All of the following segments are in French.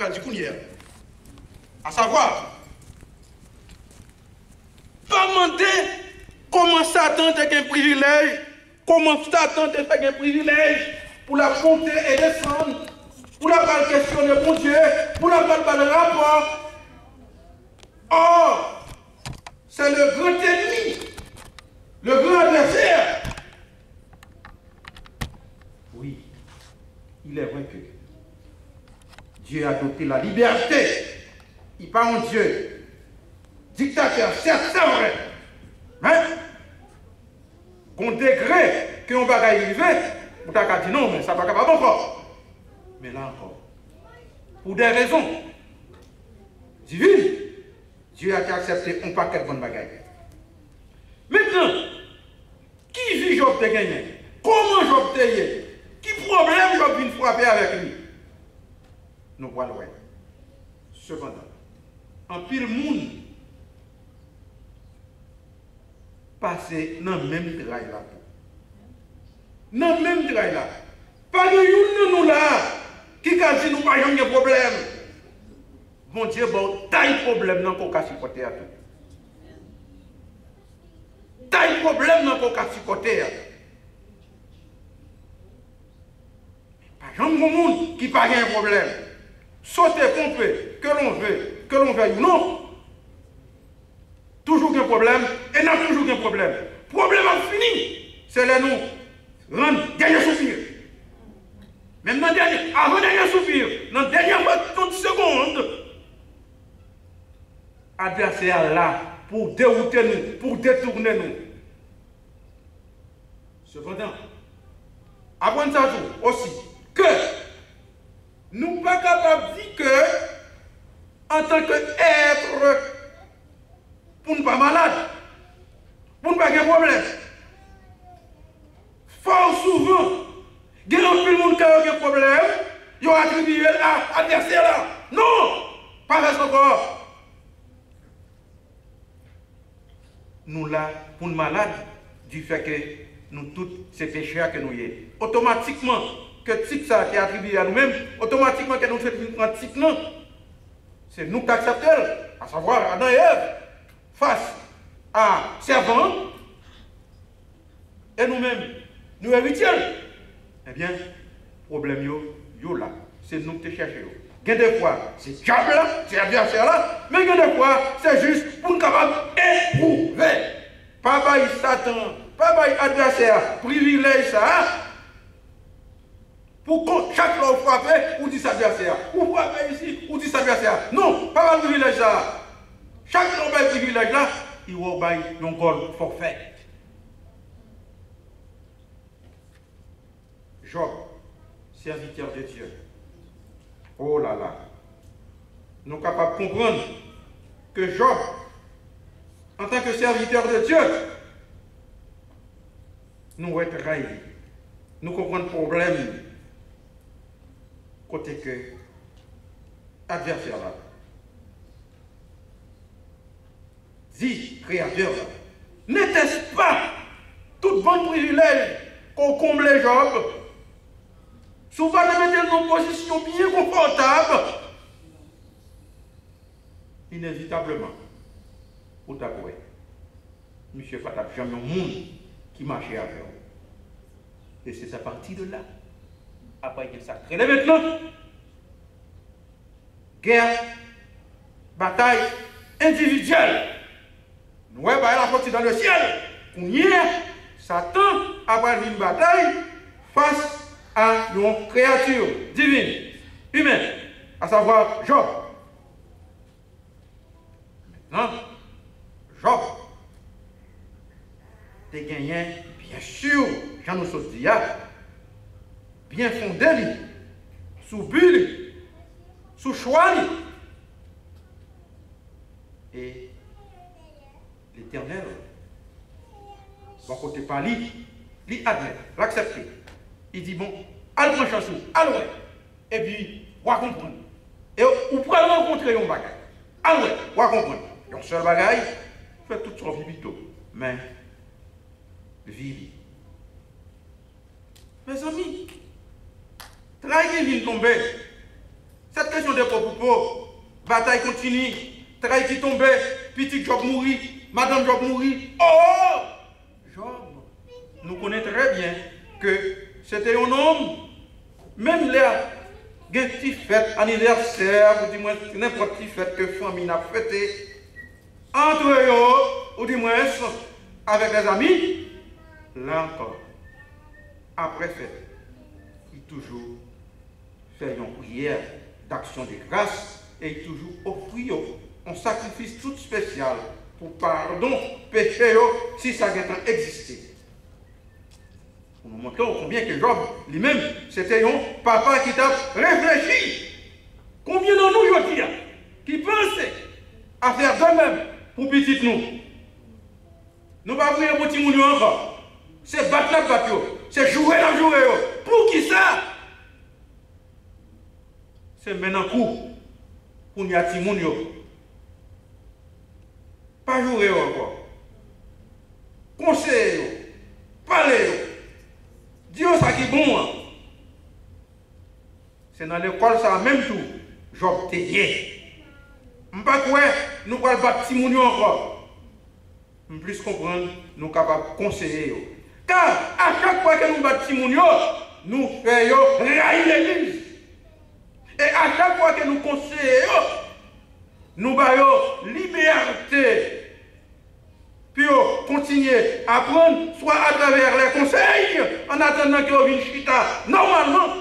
va dire hier. À savoir, pas demander comment Satan a un privilège, comment Satan a un privilège pour la monter et descendre, pour la pas questionner mon Dieu, pour la pas le rapport. Or, c'est le grand ennemi, le grand adversaire. Oui, il est vrai que Dieu a doté la liberté. Il n'est pas un Dieu dictateur, certes, c'est vrai. Mais, qu'on degré qu'on va arriver, on t'a dit non, mais ça ne va pas encore. Mais là encore, pour des raisons divines, Dieu a accepté un paquet de bonnes bagailles. Maintenant, qui vit Job de gagner? Comment Job te gagné? Qui problème Job vient frapper avec lui? Nous voilà. Cependant, en pile monde passer dans le même travail là. Dans le même travail là. Pas de nous là qui a dit nous pas de problème. Mon Dieu, bon, taille problème dans le cas supporter à tout. Taille problème dans le cas supporter. Pas de monde qui n'a pas de problème. Sauter qu'on peut, que l'on veut ou non. Toujours un problème, et n'a toujours un problème. Problème a fini. C'est là nous rendre dernier soupir. Même dans dernier, avant dernier soupir, dans la dernière 30 secondes, adversaire là pour dérouter nous, pour détourner nous. Cependant, après ça aussi, que nous ne sommes pas capables de dire que, en tant qu'être, pour ne pas malade, pour ne pas avoir de problème, fort souvent, il y a un peu de monde qui a un problème, ils ont attribué à l'adversaire là. Non, pas reste encore. Nous là, pour nous malades, du fait que nous tous, ces pécheurs que nous y est. Automatiquement, que tic ça qui est attribué à nous-mêmes, automatiquement que nous faisons un tic non, c'est nous qui acceptons, à savoir Adam et Ève, face à serpent, et nous-mêmes, nous héritiers. Eh bien, problème yo là, c'est nous qui cherchons. Des fois, c'est diable là, c'est adversaire là, mais des fois, c'est juste pour nous capables d'éprouver. Pas bail Satan, pas bail adversaire, privilège ça. Pour que chaque fois vous frappez, ou dit adversaire. Ou frappez ici, ou dit adversaire. Non, pas bail privilège ça. Chaque fois vous bail privilège là, il va bail un gol forfait. Job, serviteur de Dieu. Oh là là. Nous sommes capables de comprendre que Job, en tant que serviteur de Dieu, nous sommes trahis. Nous comprenons le problème côté que adversaire là. Dit créateur là. N'était-ce pas tout bon privilège qu'on comble Job? Souvent, nous mettons dans une position bien confortable. Inévitablement, pour t'avouer, monsieur Fatap, jamais un monde qui marchait avec vous. Et c'est à partir de là, après qu'il sacré. Et maintenant, guerre, bataille individuelle. Nous voyons la sortie dans le ciel. On y est, Satan, après une bataille, face à une créature divine, humaine, à savoir Job. Maintenant, Job, t'es gagné, bien sûr, Jean nous dit, bien fondé, sous bulle, sous choix. Et l'Éternel, bon côté par lui, lui admet, l'accepter. Il dit bon, allez prendre chance, allez, et puis, on va comprendre. Et vous pouvez rencontrer un bagage. Allez, on va comprendre. Un seul bagage, fait toute son vie vite. Mais, vie. Mes amis, là, il vient tomber. Cette question de pour troupeau, bataille continue, trahi qui tombait, petit Job mourit, madame Job mourit. Oh! Job, nous connaissons très bien que c'était un homme, même là, il y a une petite fête, anniversaire, ou du moins n'importe quelle fête que la famille a fêté, entre eux, ou du moins avec les amis, là encore, après fête, il toujours fait une prière d'action de grâce et il toujours offre un sacrifice tout spécial pour pardon, péché, si ça a existé. Pour nous montrer combien que Job lui-même, c'était un papa qui t'a réfléchi. Combien de nous, je dis, qui pensaient à faire de même pour petit nous. Nous ne pouvons pas prier pour petit nous encore. C'est battre la batte, c'est jouer la jouer. Pour qui ça? C'est maintenant coup pour nous petit monde. Pas jouer encore. Conseiller, parler. Dieu, ça qui est bon. C'est dans l'école, ça même tout. J'obtiens. Je ne sais pas quoi, nous allons battre petit monde encore. Plus comprendre, nous sommes capables de conseiller. Car à chaque fois que nous battons petit monde, nous faisons railler l'église. Et à chaque fois que nous conseillons, nous avons liberté. Puis continuer à apprendre, soit à travers les conseils, en attendant que vous vienne chita normalement.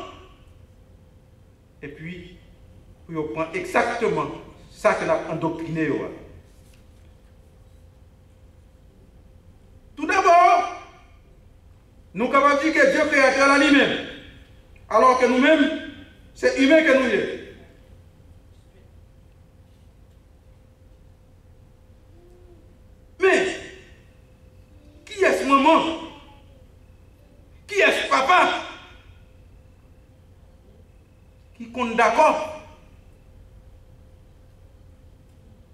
Et puis, vous prendre exactement ça que nous avons endoctriné. Tout d'abord, nous sommes capables de dire que Dieu créateur à lui-même, alors que nous-mêmes, c'est humain que nous sommes. Mais, qui est ce maman? Qui est ce papa? Qui compte d'accord?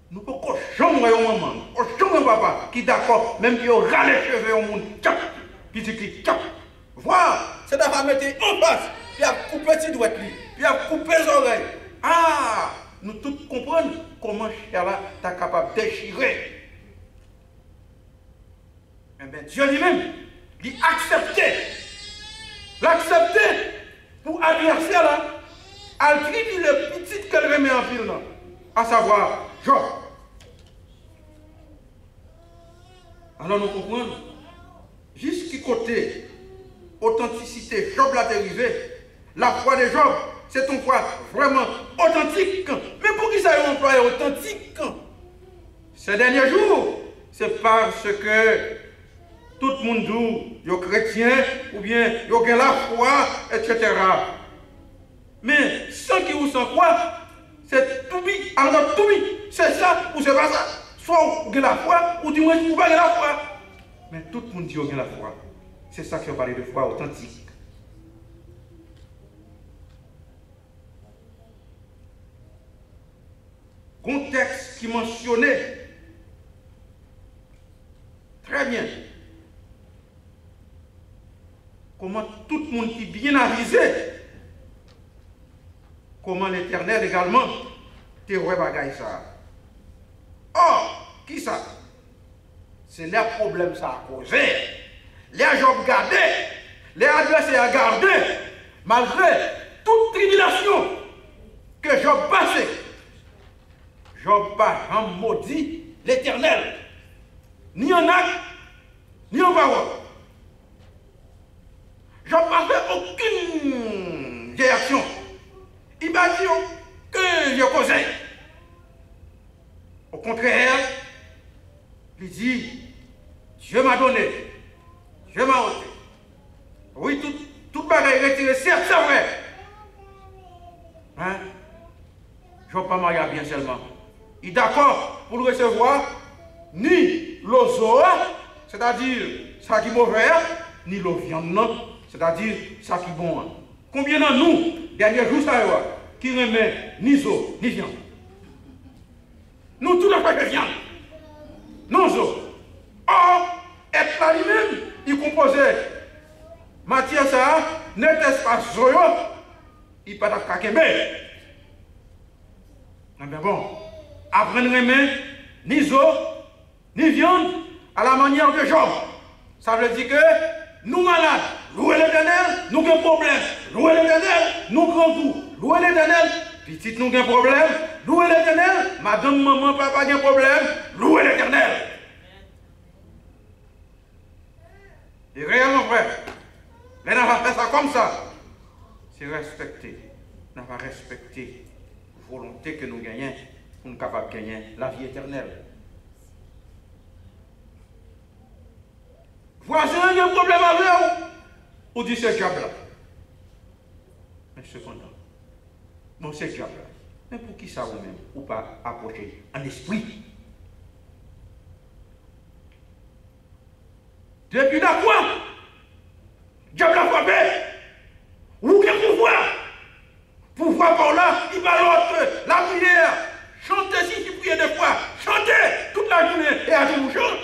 Nous ne pouvons pas jamais maman, jamais papa qui d'accord, même qui aura les cheveux au monde, tchap, qui dit qui tchap. Voilà, c'est d'avoir mettre en face, puis à couper ses doigts, puis à couper les oreilles. Ah, nous tous comprenons comment Chala est capable de déchirer. Eh bien, Dieu lui-même, il acceptait. L'accepter pour adverser là, à lui le petit qu'elle remet en pile, à savoir Job. Alors nous comprenons, jusqu'à côté authenticité, Job l'a dérivé. La foi de Job, c'est une foi vraiment authentique. Mais pour qui ça est employé authentique? Ces derniers jours, c'est parce que tout le monde dit, il est chrétien, ou bien il a la foi, etc. Mais sans qui ou sans quoi, c'est tout bi. Alors tout bi, c'est ça ou c'est pas ça. Soit vous avez la foi, ou du moins vous n'avez pas la foi. Mais tout le monde dit qu'il a la foi. C'est ça qui on parle de foi authentique. Contexte qui mentionnait très bien comment tout le monde qui est bien avisé, comment l'Éternel également te rebagaille ça. Or, qui ça? C'est les problèmes ça a causé. Les Job gardés, les adversaires à garder, malgré toute tribulation que Job passait. Job pas maudit l'Éternel, ni en acte, ni en parole. Job n'a fait aucune réaction. Il m'a dit que je causais. Au contraire, il dit, Dieu m'a donné, Dieu m'a ôté. Oui, tout bagaille retiré, certes, c'est vrai. Hein? Je ne vais pas marier bien seulement. Il est d'accord pour le recevoir, ni l'ozoa, c'est-à-dire ça qui est mauvais, ni l'eau viande, c'est-à-dire ça qui est bon. Combien de nous, dernier jour, ça qui remet ni eau, ni viande? Nous, tout le monde de viande. Non, eau. Or, être là lui-même, il composait matière ça, n'était pas zoyo, il pas de kakembe. Eh bien bon, après ne remet ni eau, ni viande, à la manière de Job. Ça veut dire que nous malades, louez l'Éternel, nous avons problème. Louez l'Éternel, nous grand coup. Louez l'Éternel, petit nous avons problème. Louez l'Éternel, madame, maman, papa a problème. Louez l'Éternel. Et réellement, frère, mais on va faire ça comme ça. C'est respecter. On va respecter la volonté que nous gagnons pour nous capables de gagner la vie éternelle. Voisin, il y a un problème avec vous. Ou dit c'est diable là. Mais cependant, bon, c'est diable là. Mais pour qui ça vous-même, ou pas approcher en esprit? Depuis la quoi? Diable a frappé. Ou quel pouvoir? Pouvoir par là, il va l'autre, la prière. Chantez si tu priez des fois. Chantez toute la journée et à vous chante.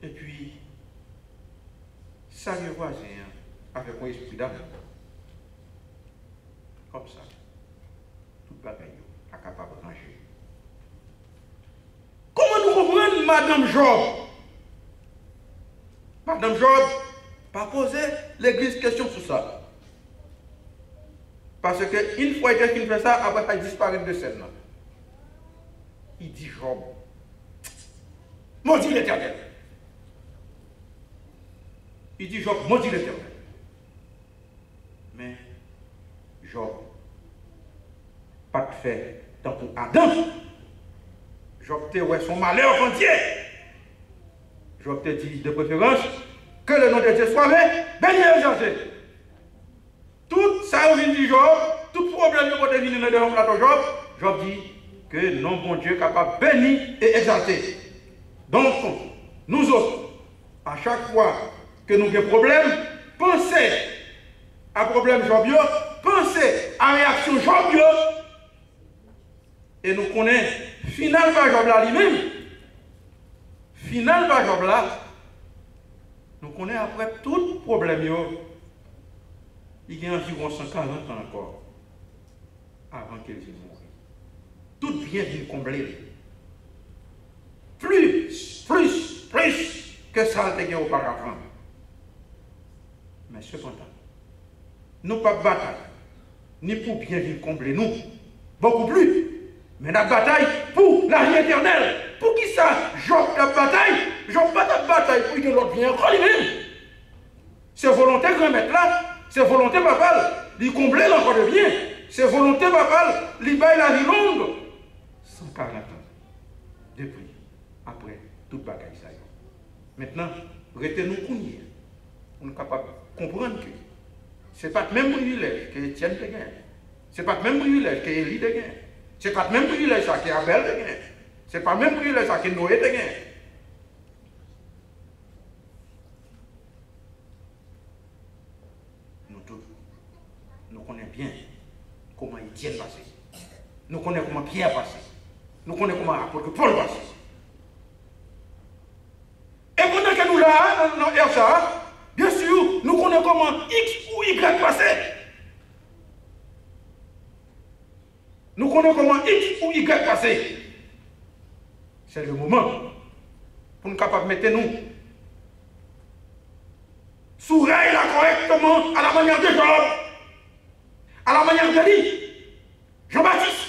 Et puis, salut voisin avec un esprit d'amour. Comme ça, toute bagaille est capable de ranger. Comment nous comprenons Madame Job? Madame Job pas posé l'église question sur ça. Parce que une fois qu'il fait ça, après il disparaît de scène. Il dit Job, maudit l'Éternel. Il dit Job, maudit l'Éternel. Mais Job, pas de fait tant pour Adam. Job te ouais son malheur entier. Job te dit de préférence que le nom de Dieu soit béni et exalté. Tout ça vient du Job, tout problème que vous venir dans le plateau Job, Job dit que non bon Dieu est capable de bénir et exalter. Donc, nous autres, à chaque fois que nous avons des problèmes, pensez à problème Job, pensez à réaction Job, et nous connaissons, final par Job là lui-même, final par Job là, nous connaissons après tout problème, il y a environ 140 ans encore, avant qu'il meure. Tout vient d'une combler. Plus que ça a été auparavant. Mais cependant, nous pas de bataille, ni pour bien vivre combler nous, beaucoup plus. Mais la bataille pour la vie éternelle. Pour qui ça? Job la bataille, Job pas de bataille pour que l'autre vienne encore lui-même. C'est volonté grand maître là, c'est volonté papale, il combler encore de bien. C'est volonté papale, il baille la vie longue. 140 ans. Depuis, après, toute bataille ça y est. Maintenant, retenons qu'on y est. On est capable de comprendre que ce n'est pas le même privilège que Étienne de gagné. Ce n'est pas le même privilège que Élie de gagné. Ce n'est pas le même privilège que Abel de gagné. Ce n'est pas le même privilège que Noé de gagné. Nous tous, nous connaissons bien comment Étienne passé. Nous connaissons comment Pierre passé. Nous connaissons comment l'apôtre Paul passé. Et pendant que nous là, dans RSA, bien sûr, nous connaissons comment X ou Y passé. Nous connaissons comment X ou Y passer. C'est le moment pour nous capables de mettre nous sous rail là correctement à la manière de Job, à la manière d'Élie, Jean-Baptiste.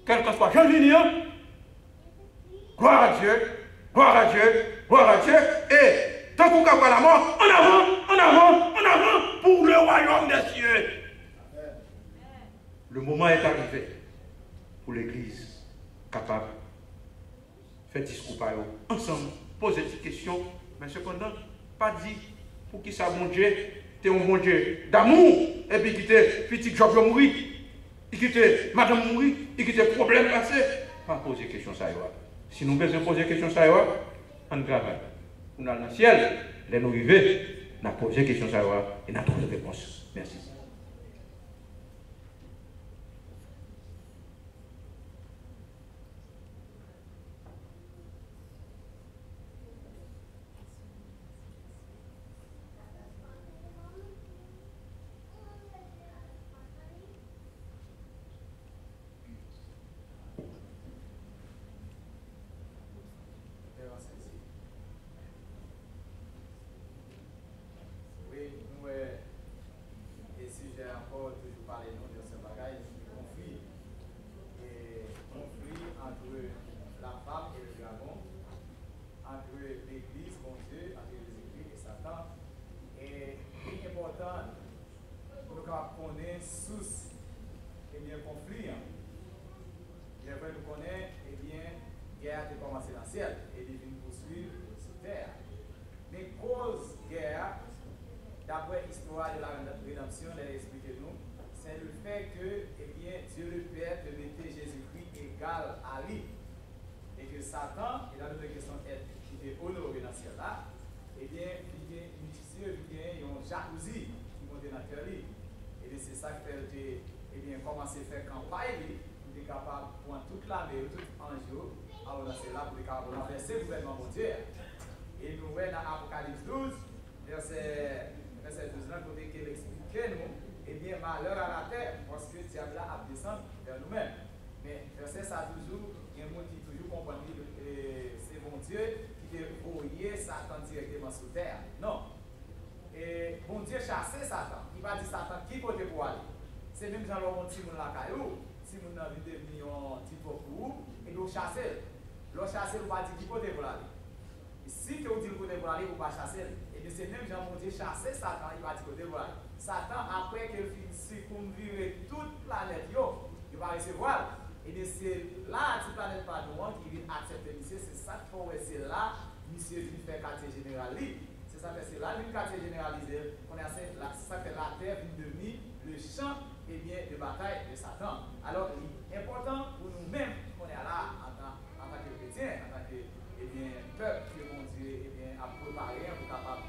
Quel que soit Jean-Vignon, gloire à Dieu, gloire à Dieu, gloire à Dieu. Et tant qu'on capable la mort, en avant, en avant, en avant pour le royaume des cieux. Le moment est arrivé pour l'Église capable de faire discours par eux ensemble, poser des questions, mais cependant, pas dit pour qui ça, mon Dieu, tu es un bon Dieu d'amour, et puis qui t'es petit Job mourir, et qui t'es madame mourir, et qui t'es problème passé. Pas poser question ça. Si nous besoin poser question ça, on travaille. On a dans le ciel, les nous arrivés, on a posé question ça, et on a trouvé réponse. Merci. encore toujours parler de ce bagage, conflit. Et conflit entre la femme et le dragon, entre l'Église, mon Dieu, entre Jésus-Christ et Satan. Et c'est important pour nous connaître sous le conflit. Bien vrai, nous connaissons, eh bien, guerre a commencé dans le ciel et devine poursuivre sur terre. Mais cause guerre, d'après l'histoire de la rédemption, elle explique nous, c'est le fait que, eh bien, Dieu le Père te mettait Jésus-Christ égal à lui. Et que Satan, et dans notre question qui était honoré dans ce ciel-là, eh bien, il y a une jalousie qui monte dans le cœur. Et c'est ça qui fait, eh bien, commencer à faire campagne, pour être capable de prendre toute l'armée, tout ange, alors c'est là pour être capable de renverser le gouvernement mondial. Et nous voyons dans Apocalypse 12, verset 12, là, côté qu'il explique nous, eh bien, malheur à la terre, parce que le diable a descendu vers nous-mêmes. Mais verset ça toujours, il y a un monde qui toujours comprend que c'est mon Dieu qui a envoyé Satan directement sur terre. Non. Et bon Dieu chassé Satan. Il va dire Satan qui côté pour aller. C'est même dans le petit monde la caillou. Si vous avez devenu un petit peu pour vous, et nous chasser. Le chasser, vous va dire qui côté pour aller. Et si vous dites côté pour aller, vous ne pas chasser. Et bien c'est même Jean mon Dieu chasser Satan, il va dire côté pour aller. Satan, après qu'il finit circumvirer toute planète, il va recevoir. Et bien c'est là, cette planète pas nous qui vient accepter monsieur, c'est ça qu'il faut, c'est là, monsieur vient faire quartier général. C'est ça que c'est là, le quartier généralisé, on a ça que la terre vient devenir le champ et bien, de bataille de Satan. Alors, il est important pour nous-mêmes qu'on est là en tant que chrétiens, en tant que peuple que mon Dieu a préparé pour capable